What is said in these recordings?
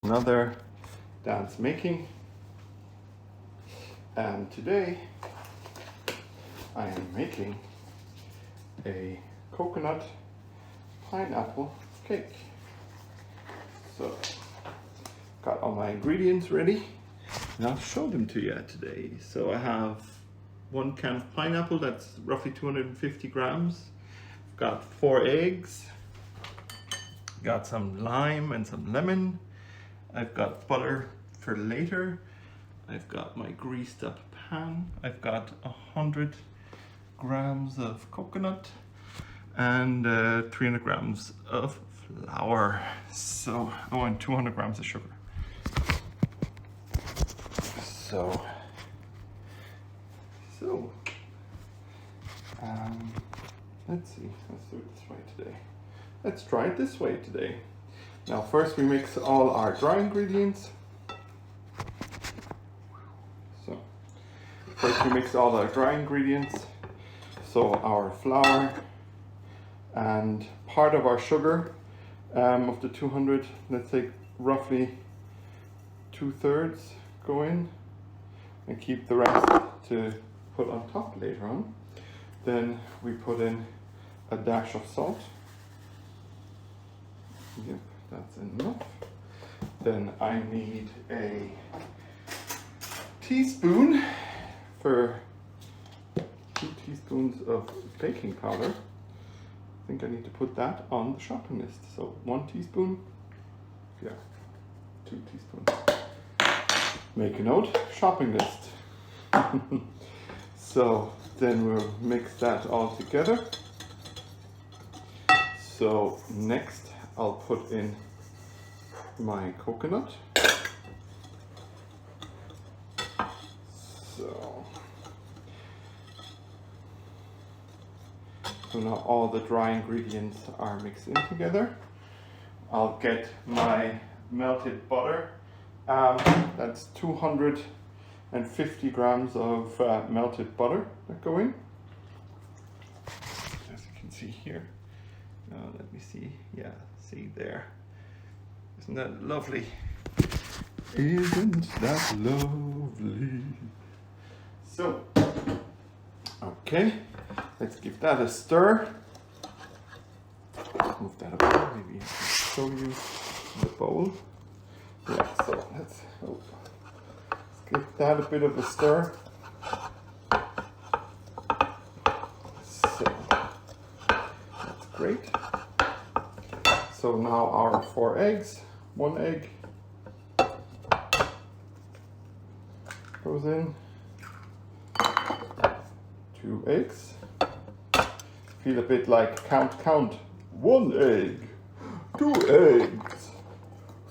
Another dance making, and today I am making a coconut pineapple cake. So got all my ingredients ready and I'll show them to you today. So I have 1 can of pineapple, that's roughly 250 grams. I've got 4 eggs, got some lime and some lemon. I've got butter for later. I've got my greased up pan. I've got 100 grams of coconut and 300 grams of flour. So, oh, and 200 grams of sugar. So, let's see, let's do it this way today. Let's try it this way today. Now first we mix all our dry ingredients. So first we mix all our dry ingredients. So our flour and part of our sugar of the 200, let's say roughly 2/3 go in and keep the rest to put on top later on. Then we put in a dash of salt. Yep. That's enough. Then I need a teaspoon for 2 teaspoons of baking powder. I think I need to put that on the shopping list. So 1 teaspoon, yeah, 2 teaspoons. Make a note, shopping list. So then we'll mix that all together. So next I'll put in my coconut. So now all the dry ingredients are mixed in together. I'll get my melted butter. That's 250 grams of melted butter that go in. As you can see here. Let me see. Yeah, see there. Isn't that lovely? Isn't that lovely? So, okay, let's give that a stir. Move that up, maybe I can show you the bowl. Yeah, so let's give that a bit of a stir. So, that's great. So now our 4 eggs, 1 egg goes in, 2 eggs. Feel a bit like count. 1 egg, 2 eggs,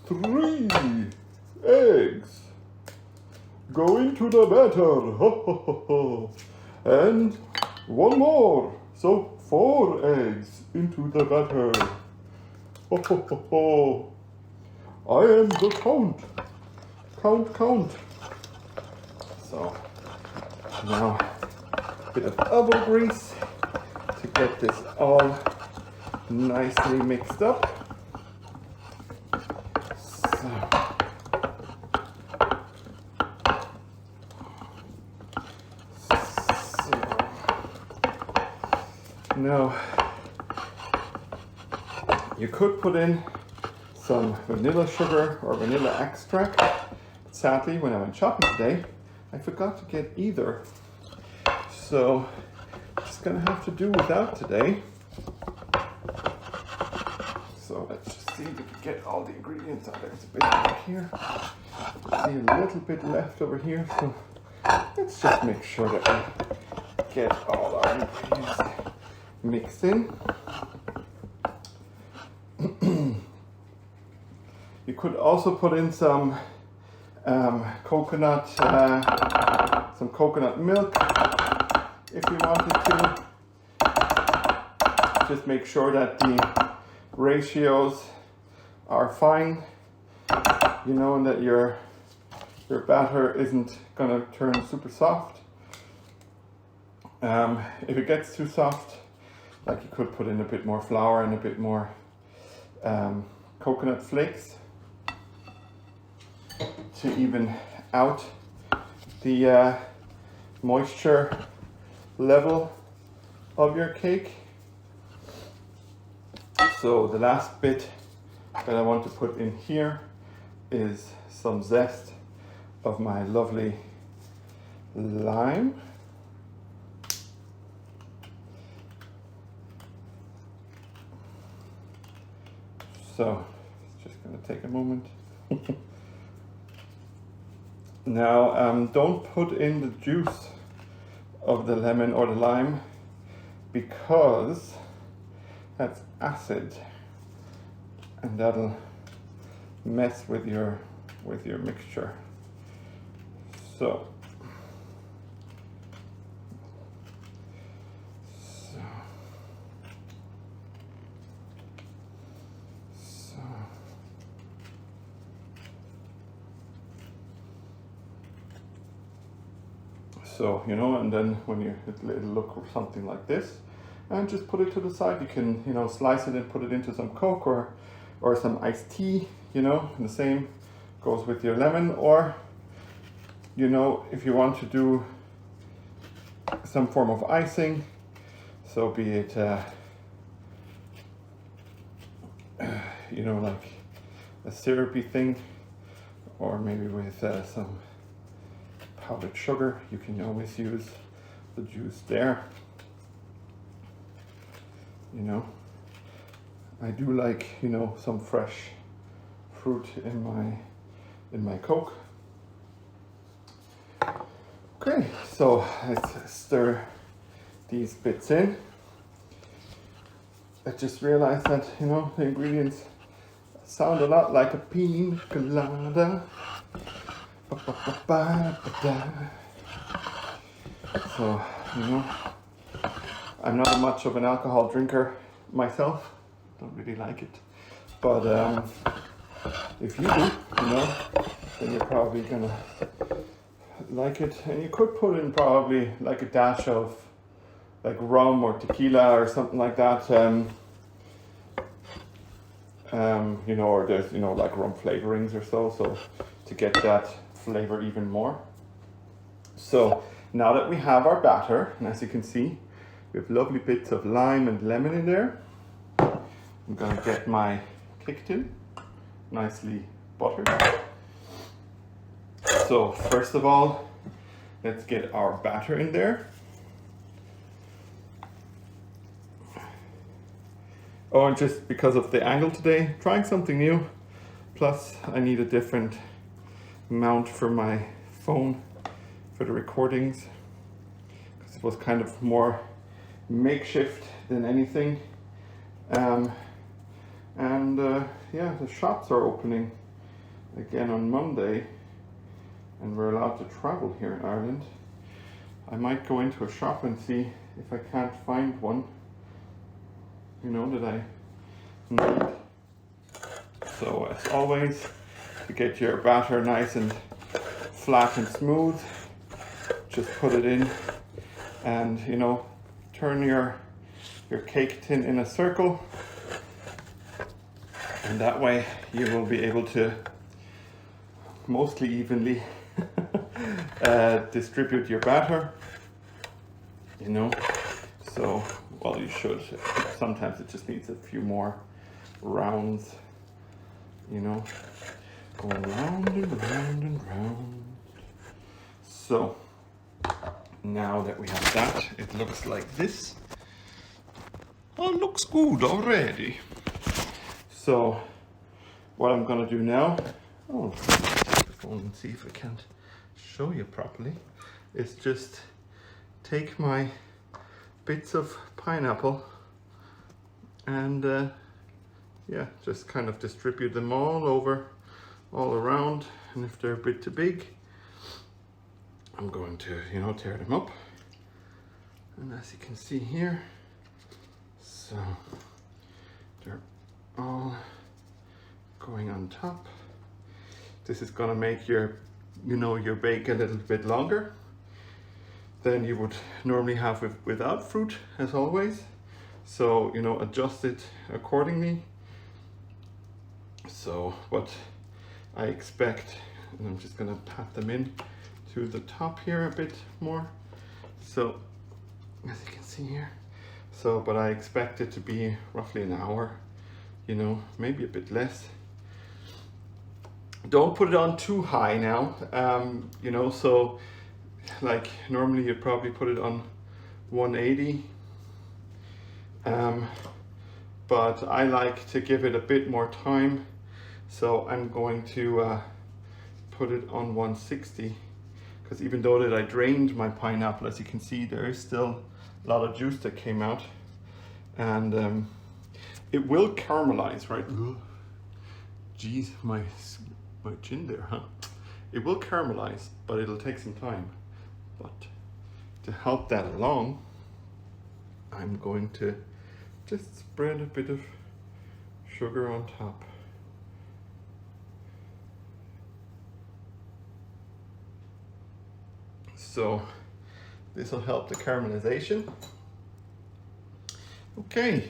3 eggs. Go into the batter, and 1 more. So 4 eggs into the batter. I am the count. Count. So now a bit of elbow grease to get this all nicely mixed up. So now you could put in some vanilla sugar or vanilla extract. Sadly, when I went shopping today, I forgot to get either. So, just gonna have to do without today. So let's just see if we can get all the ingredients out. There's a bit over here. See a little bit left over here. So let's just make sure that we get all our ingredients mixed in. You could also put in some coconut milk if you wanted to. Just make sure that the ratios are fine, you know, and that your batter isn't gonna turn super soft. If it gets too soft, like, you could put in a bit more flour and a bit more coconut flakes. to even out the moisture level of your cake. So the last bit that I want to put in here is some zest of my lovely lime. So it's just going to take a moment. Now don't put in the juice of the lemon or the lime because that's acid and that'll mess with your mixture. So you know, and then when it'll look something like this, and just put it to the side. You can, you know, slice it and put it into some Coke or some iced tea, you know, and the same goes with your lemon. Or, you know, if you want to do some form of icing, so be it, you know, like a syrupy thing, or maybe with some powdered sugar, you can always use the juice there. You know, I do like, you know, some fresh fruit in my Coke. Okay, so let's stir these bits in. I just realized that, you know, the ingredients sound a lot like a pina colada. So, you know, I'm not much of an alcohol drinker myself, don't really like it, but if you do, you know, then you're probably gonna like it. And you could put in probably like a dash of like rum or tequila or something like that, you know, or there's, you know, like rum flavorings or so to get that flavor even more. So now that we have our batter, and as you can see, we have lovely bits of lime and lemon in there. I'm gonna get my cake tin nicely buttered. So first of all, let's get our batter in there. Oh, and just because of the angle today, trying something new. Plus, I need a different mount for my phone for the recordings, because it was kind of more makeshift than anything. Yeah, the shops are opening again on Monday, and we're allowed to travel here in Ireland. I might go into a shop and see if I can't find one, you know, that I need. So as always, to get your batter nice and flat and smooth, just put it in and, you know, turn your cake tin in a circle, and that way you will be able to mostly evenly distribute your batter, you know. So, well, you should. Sometimes it just needs a few more rounds, you know, going round and round and round. So now that we have that, it looks like this. Oh, it looks good already. So what I'm gonna do now, oh, take the phone and see if I can't show you properly, is just take my bits of pineapple and yeah, just kind of distribute them all around. And if they're a bit too big, I'm going to, you know, tear them up. And as you can see here, so they're all going on top. This is gonna make your, you know, your bake a little bit longer than you would normally have without fruit, as always. So, you know, adjust it accordingly. So what I expect and I'm just gonna pat them in to the top here a bit more. So, as you can see here. So, but I expect it to be roughly an hour, you know, maybe a bit less. Don't put it on too high now, you know, so like normally you'd probably put it on 180. But I like to give it a bit more time. So I'm going to put it on 160, because even though that I drained my pineapple, as you can see, there is still a lot of juice that came out, and it will caramelize, right? Jeez, my chin there, huh? It will caramelize, but it'll take some time. But to help that along, I'm going to just spread a bit of sugar on top. So this will help the caramelization. Okay,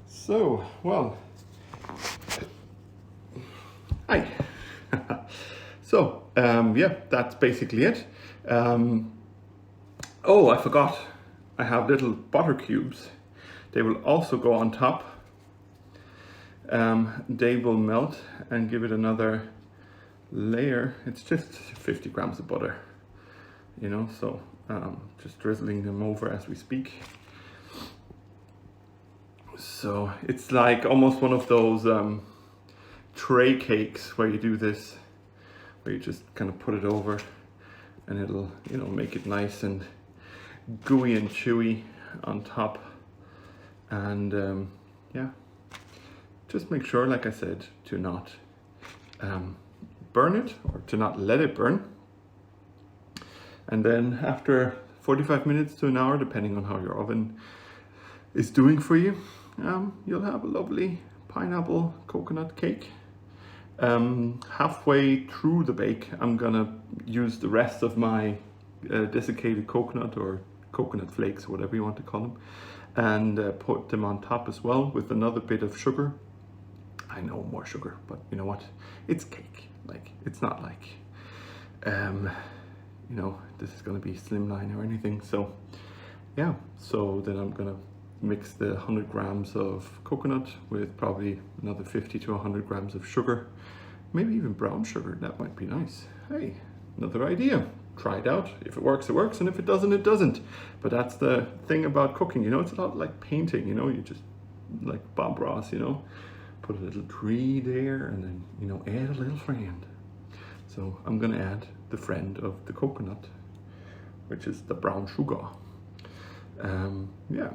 so, well, hi. So, yeah, that's basically it. Oh, I forgot. I have little butter cubes. They will also go on top. They will melt and give it another layer. It's just 50 grams of butter, you know, so just drizzling them over as we speak. So it's like almost one of those tray cakes where you do this, where you just kind of put it over and it'll, you know, make it nice and gooey and chewy on top. And yeah, just make sure, like I said, to not burn it, or to not let it burn. And then after 45 minutes to an hour, depending on how your oven is doing for you, you'll have a lovely pineapple coconut cake. Halfway through the bake, I'm gonna use the rest of my desiccated coconut, or coconut flakes, whatever you want to call them, and put them on top as well with another bit of sugar. I know, more sugar, but you know what? It's cake. Like, it's not like, you know, this is gonna be slimline or anything. So yeah, so then I'm gonna mix the 100 grams of coconut with probably another 50 to 100 grams of sugar, maybe even brown sugar. That might be nice. Hey, another idea. Try it out. If it works, it works, and if it doesn't, it doesn't. But that's the thing about cooking, you know, it's a lot like painting, you know, you just, like Bob Ross, you know, put a little tree there and then, you know, add a little friend. So I'm gonna add the friend of the coconut, which is the brown sugar. Yeah.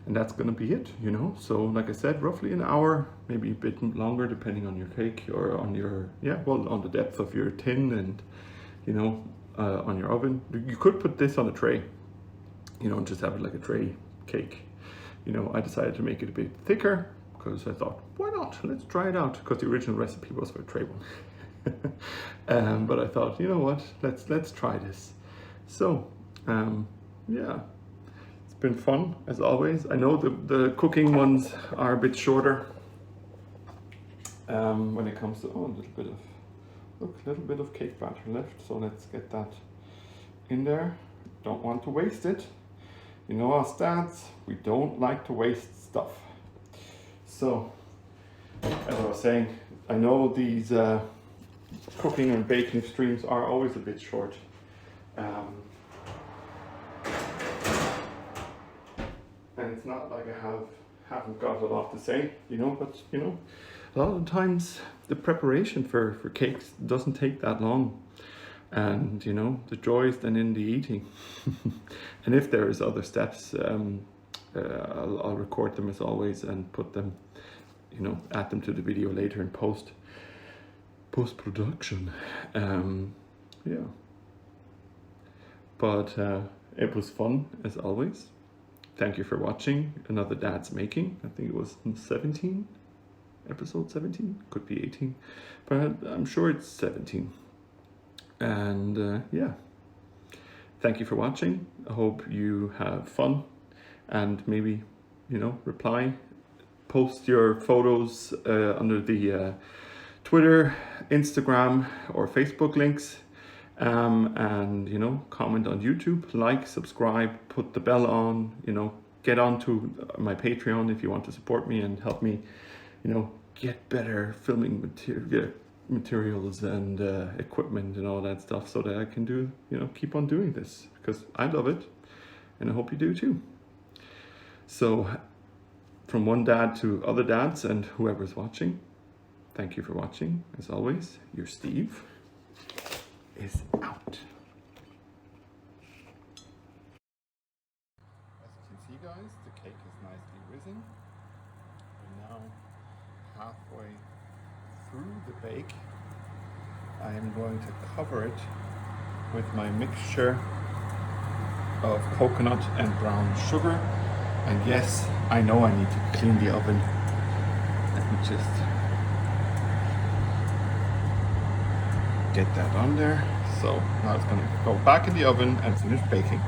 And that's gonna be it, you know. So like I said, roughly an hour, maybe a bit longer, depending on your cake, or on your, yeah, well, on the depth of your tin, and, you know, on your oven. You could put this on a tray, you know, and just have it like a tray cake. You know, I decided to make it a bit thicker because I thought, why not? Let's try it out, because the original recipe was for a tray one. But I thought, you know what? Let's try this. So, yeah. Been fun as always. I know the cooking ones are a bit shorter when it comes to, oh, a little bit of cake batter left, so let's get that in there. Don't want to waste it. You know us dads, we don't like to waste stuff. So as I was saying, I know these cooking and baking streams are always a bit short. And it's not like I haven't got a lot to say, you know, but you know, a lot of the times the preparation for cakes doesn't take that long, and you know, the joy is then in the eating. And if there is other steps, I'll record them as always and put them, you know, add them to the video later in post-production. Yeah, but it was fun as always. Thank you for watching another Dad's Making. I think it was 17, episode 17, could be 18, but I'm sure it's 17. And yeah, thank you for watching. I hope you have fun, and maybe, you know, post your photos under the Twitter, Instagram, or Facebook links. And you know, comment on YouTube, like, subscribe, put the bell on, you know, get onto my Patreon if you want to support me and help me, you know, get better filming materials and equipment and all that stuff, so that I can do, you know, keep on doing this, because I love it and I hope you do too. So from one dad to other dads and whoever's watching, thank you for watching. As always, your Steve is out. As you can see, guys, the cake is nicely risen. We're now halfway through the bake. I am going to cover it with my mixture of coconut and brown sugar. And yes, I know I need to clean the oven. Let me just get that on there. So now it's going to go back in the oven and finish baking.